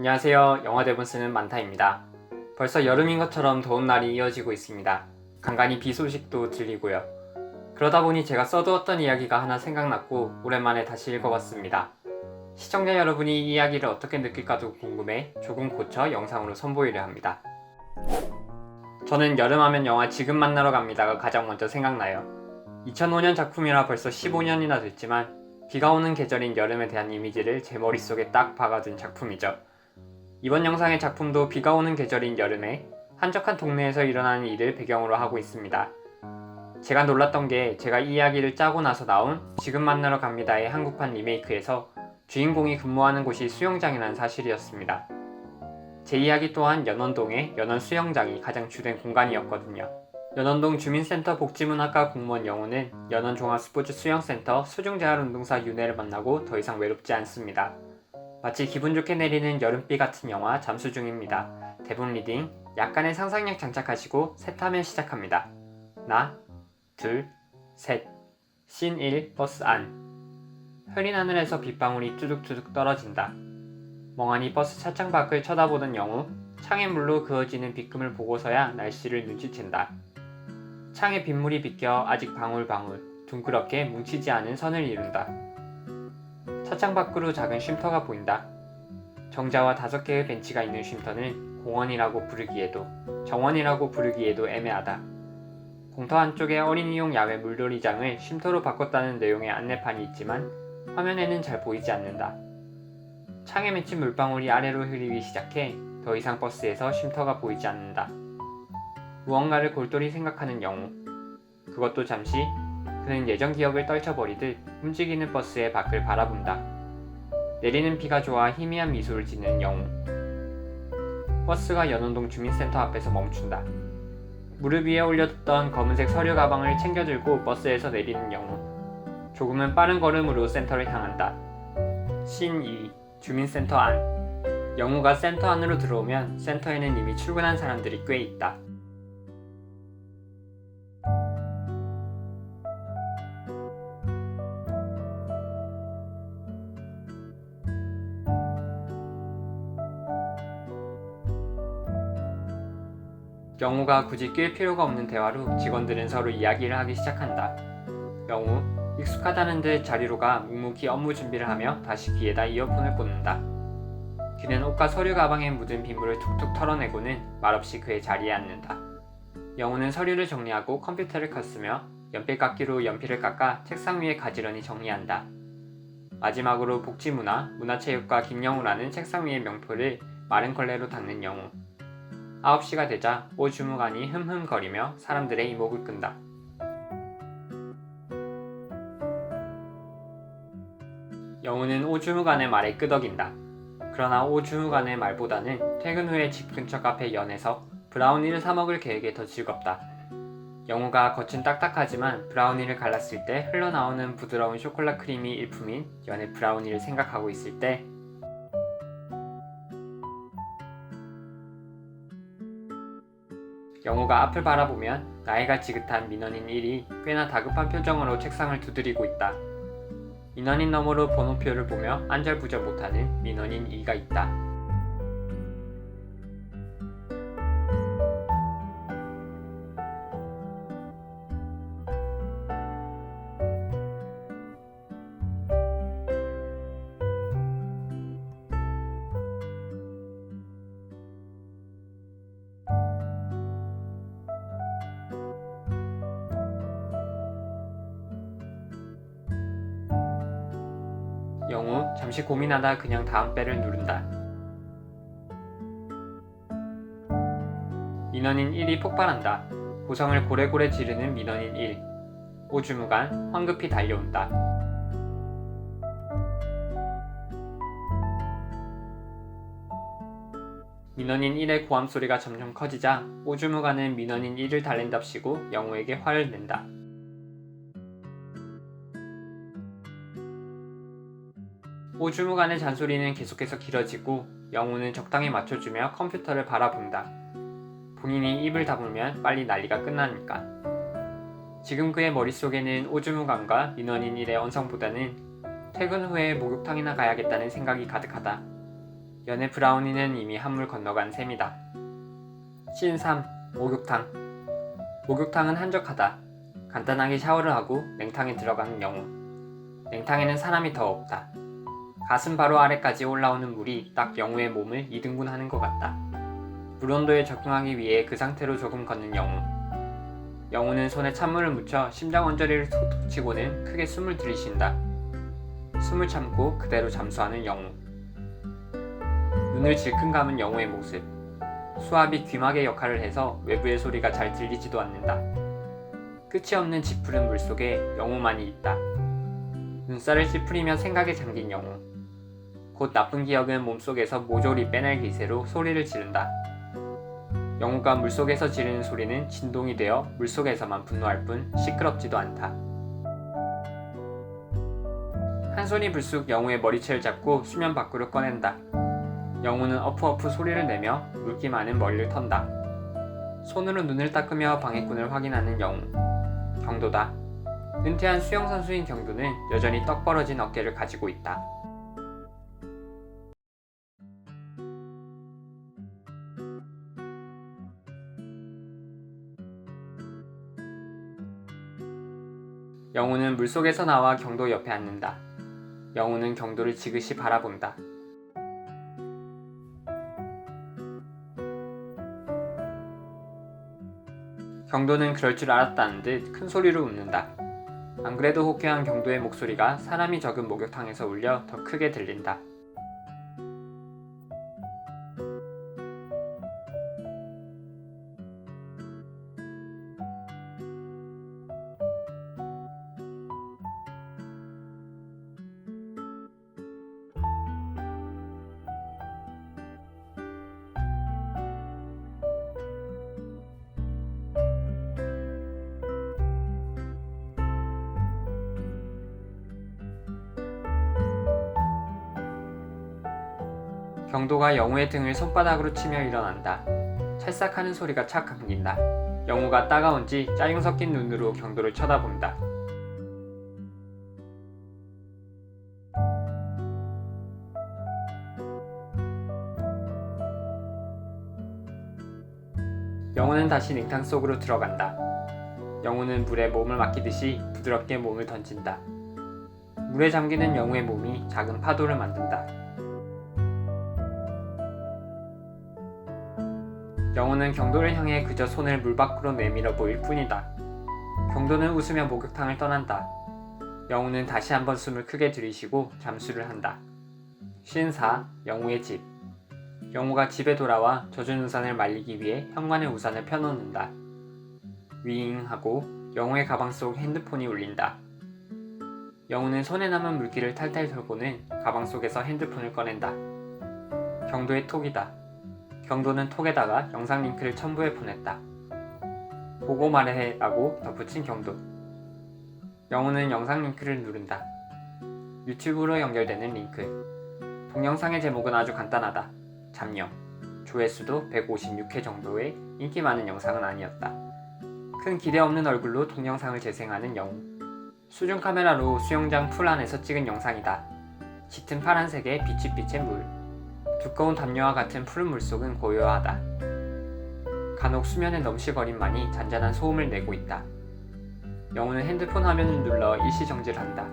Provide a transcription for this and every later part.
안녕하세요. 영화 대본 쓰는 만타입니다. 벌써 여름인 것처럼 더운 날이 이어지고 있습니다. 간간히 비 소식도 들리고요. 그러다 보니 제가 써두었던 이야기가 하나 생각났고 오랜만에 다시 읽어봤습니다. 시청자 여러분이 이 이야기를 어떻게 느낄까도 궁금해 조금 고쳐 영상으로 선보이려 합니다. 저는 여름하면 영화 지금 만나러 갑니다가 가장 먼저 생각나요. 2005년 작품이라 벌써 15년이나 됐지만 비가 오는 계절인 여름에 대한 이미지를 제 머릿속에 딱 박아둔 작품이죠. 이번 영상의 작품도 비가 오는 계절인 여름에 한적한 동네에서 일어나는 일을 배경으로 하고 있습니다. 제가 놀랐던 게 제가 이 이야기를 짜고 나서 나온 지금 만나러 갑니다의 한국판 리메이크에서 주인공이 근무하는 곳이 수영장이라는 사실이었습니다. 제 이야기 또한 연원동의 연원 수영장이 가장 주된 공간이었거든요. 연원동 주민센터 복지문학과 공무원 영호는 연원 종합스포츠 수영센터 수중재활운동사 윤혜를 만나고 더 이상 외롭지 않습니다. 마치 기분 좋게 내리는 여름비 같은 영화 잠수 중입니다. 대본 리딩, 약간의 상상력 장착하시고 셋하면 시작합니다. 하나, 둘, 셋. 씬 1, 버스 안. 흐린 하늘에서 빗방울이 뚜둑뚜둑 떨어진다. 멍하니 버스 차창 밖을 쳐다보던 영우, 창의 물로 그어지는 빗금을 보고서야 날씨를 눈치챈다. 창에 빗물이 비껴 아직 방울방울, 둥그렇게 뭉치지 않은 선을 이룬다. 차창 밖으로 작은 쉼터가 보인다. 정자와 5개의 벤치가 있는 쉼터는 공원이라고 부르기에도 정원이라고 부르기에도 애매하다. 공터 한쪽에 어린이용 야외 물놀이장을 쉼터로 바꿨다는 내용의 안내판이 있지만 화면에는 잘 보이지 않는다. 창에 맺힌 물방울이 아래로 흐르기 시작해 더 이상 버스에서 쉼터가 보이지 않는다. 무언가를 골똘히 생각하는 영우. 그것도 잠시 그는 예전 기억을 떨쳐버리듯 움직이는 버스의 밖을 바라본다. 내리는 비가 좋아 희미한 미소를 짓는 영우. 버스가 연원동 주민센터 앞에서 멈춘다. 무릎 위에 올려뒀던 검은색 서류 가방을 챙겨 들고 버스에서 내리는 영우. 조금은 빠른 걸음으로 센터를 향한다. 씬 2. 주민센터 안. 영우가 센터 안으로 들어오면 센터에는 이미 출근한 사람들이 꽤 있다. 영우가 굳이 낄 필요가 없는 대화로 직원들은 서로 이야기를 하기 시작한다. 영우, 익숙하다는 듯 자리로 가 묵묵히 업무 준비를 하며 다시 귀에다 이어폰을 꽂는다. 그는 옷과 서류 가방에 묻은 빗물을 툭툭 털어내고는 말없이 그의 자리에 앉는다. 영우는 서류를 정리하고 컴퓨터를 켰으며 연필깎이로 연필을 깎아 책상 위에 가지런히 정리한다. 마지막으로 복지문화, 문화체육과 김영우라는 책상 위의 명표를 마른 걸레로 닦는 영우. 9시가 되자 오 주무관이 흠흠거리며 사람들의 이목을 끈다. 영우는 오 주무관의 말에 끄덕인다. 그러나 오 주무관의 말보다는 퇴근 후에 집 근처 카페 연에서 브라우니를 사 먹을 계획이 더 즐겁다. 영우가 겉은 딱딱하지만 브라우니를 갈랐을 때 흘러나오는 부드러운 쇼콜라 크림이 일품인 연의 브라우니를 생각하고 있을 때 영우가 앞을 바라보면 나이가 지긋한 민원인 1이 꽤나 다급한 표정으로 책상을 두드리고 있다. 민원인 너머로 번호표를 보며 안절부절 못하는 민원인 2가 있다. 영우 잠시 고민하다 그냥 다음 배를 누른다. 민원인 1이 폭발한다. 고성을 고래고래 지르는 민원인 1. 오 주무관 황급히 달려온다. 민원인 1의 고함 소리가 점점 커지자 오 주무관은 민원인 1을 달랜답시고 영우에게 화를 낸다. 오 주무관의 잔소리는 계속해서 길어지고 영우는 적당히 맞춰주며 컴퓨터를 바라본다. 본인이 입을 다물면 빨리 난리가 끝나니까. 지금 그의 머릿속에는 오 주무관과 민원인 일의 언성보다는 퇴근 후에 목욕탕이나 가야겠다는 생각이 가득하다. 연애 브라우니는 이미 한물 건너간 셈이다. 씬 3. 목욕탕. 목욕탕은 한적하다. 간단하게 샤워를 하고 냉탕에 들어가는 영웅. 냉탕에는 사람이 더 없다. 가슴 바로 아래까지 올라오는 물이 딱 영웅의 몸을 2등분하는 것 같다. 물 온도에 적응하기 위해 그 상태로 조금 걷는 영웅. 영웅은 손에 찬물을 묻혀 심장 언저리를 톡톡 치고는 크게 숨을 들이쉰다. 숨을 참고 그대로 잠수하는 영웅. 눈을 질끈 감은 영웅의 모습. 수압이 귀마개 역할을 해서 외부의 소리가 잘 들리지도 않는다. 끝이 없는 짙푸른 물속에 영웅만이 있다. 눈살을 찌푸리며 생각에 잠긴 영웅. 곧 나쁜 기억은 몸속에서 모조리 빼낼 기세로 소리를 지른다. 영웅가 물속에서 지르는 소리는 진동이 되어 물속에서만 분노할 뿐 시끄럽지도 않다. 한 손이 불쑥 영웅의 머리채를 잡고 수면 밖으로 꺼낸다. 영웅은 어프어프 소리를 내며 물기 많은 머리를 턴다. 손으로 눈을 닦으며 방해꾼을 확인하는 영웅. 경도다. 은퇴한 수영선수인 경도는 여전히 떡 벌어진 어깨를 가지고 있다. 영웅은 물속에서 나와 경도 옆에 앉는다. 영웅은 경도를 지그시 바라본다. 경도는 그럴 줄 알았다는 듯 큰 소리로 웃는다. 안 그래도 호쾌한 경도의 목소리가 사람이 적은 목욕탕에서 울려 더 크게 들린다. 경도가 영우의 등을 손바닥으로 치며 일어난다. 찰싹하는 소리가 착 감긴다. 영우가 따가운지 짜증 섞인 눈으로 경도를 쳐다본다. 영우는 다시 냉탕 속으로 들어간다. 영우는 물에 몸을 맡기듯이 부드럽게 몸을 던진다. 물에 잠기는 영우의 몸이 작은 파도를 만든다. 영우는 경도를 향해 그저 손을 물 밖으로 내밀어 보일 뿐이다. 경도는 웃으며 목욕탕을 떠난다. 영우는 다시 한번 숨을 크게 들이쉬고 잠수를 한다. 씬 4. 영우의 집. 영우가 집에 돌아와 젖은 우산을 말리기 위해 현관에 우산을 펴놓는다. 윙 하고 영우의 가방 속 핸드폰이 울린다. 영우는 손에 남은 물기를 탈탈 털고는 가방 속에서 핸드폰을 꺼낸다. 경도의 톡이다. 경도는 톡에다가 영상 링크를 첨부해 보냈다. 보고 말해 라고 덧붙인 경도. 영우는 영상 링크를 누른다. 유튜브로 연결되는 링크. 동영상의 제목은 아주 간단하다. 잠녀. 조회수도 156회 정도의 인기 많은 영상은 아니었다. 큰 기대 없는 얼굴로 동영상을 재생하는 영우. 수중 카메라로 수영장 풀 안에서 찍은 영상이다. 짙은 파란색의 빛빛의 물. 두꺼운 담요와 같은 푸른 물속은 고요하다. 간혹 수면의 넘실거림만이 잔잔한 소음을 내고 있다. 영우는 핸드폰 화면을 눌러 일시정지를 한다.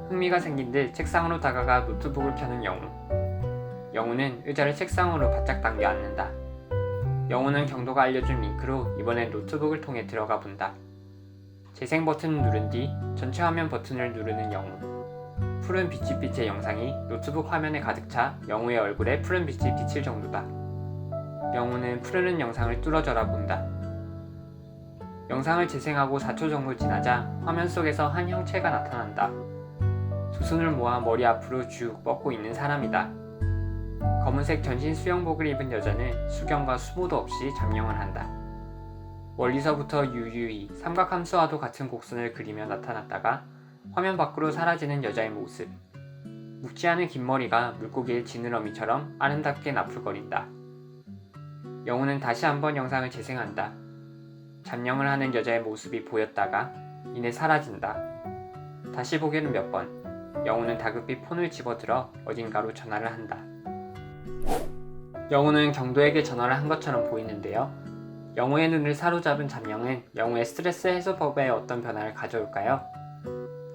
흥미가 생긴 듯 책상으로 다가가 노트북을 켜는 영우. 영우는 의자를 책상으로 바짝 당겨 앉는다. 영우는 경도가 알려준 링크로 이번엔 노트북을 통해 들어가 본다. 재생 버튼을 누른 뒤 전체 화면 버튼을 누르는 영우. 푸른 빛빛의 영상이 노트북 화면에 가득 차 영우의 얼굴에 푸른 빛이 비칠 정도다. 영우는 푸르는 영상을 뚫어져라 본다. 영상을 재생하고 4초 정도 지나자 화면 속에서 한 형체가 나타난다. 두 손을 모아 머리 앞으로 쭉 뻗고 있는 사람이다. 검은색 전신 수영복을 입은 여자는 수경과 수모도 없이 잠영을 한다. 멀리서부터 유유히 삼각함수와도 같은 곡선을 그리며 나타났다가 화면 밖으로 사라지는 여자의 모습. 묵지 않은 긴 머리가 물고기의 지느러미처럼 아름답게 나풀거린다. 영우는 다시 한번 영상을 재생한다. 잠영을 하는 여자의 모습이 보였다가 이내 사라진다. 다시 보기는 몇 번. 영우는 다급히 폰을 집어들어 어딘가로 전화를 한다. 영우는 경도에게 전화를 한 것처럼 보이는데요. 영우의 눈을 사로잡은 잠영은 영우의 스트레스 해소법에 어떤 변화를 가져올까요?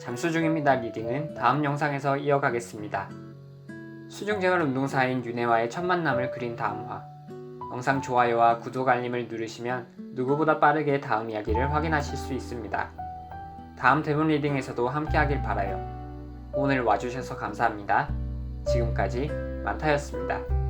잠수 중입니다 리딩은 다음 영상에서 이어가겠습니다. 수중생활 운동사인 윤혜와의 첫 만남을 그린 다음화. 영상 좋아요와 구독 알림을 누르시면 누구보다 빠르게 다음 이야기를 확인하실 수 있습니다. 다음 대본 리딩에서도 함께하길 바라요. 오늘 와주셔서 감사합니다. 지금까지 만타였습니다.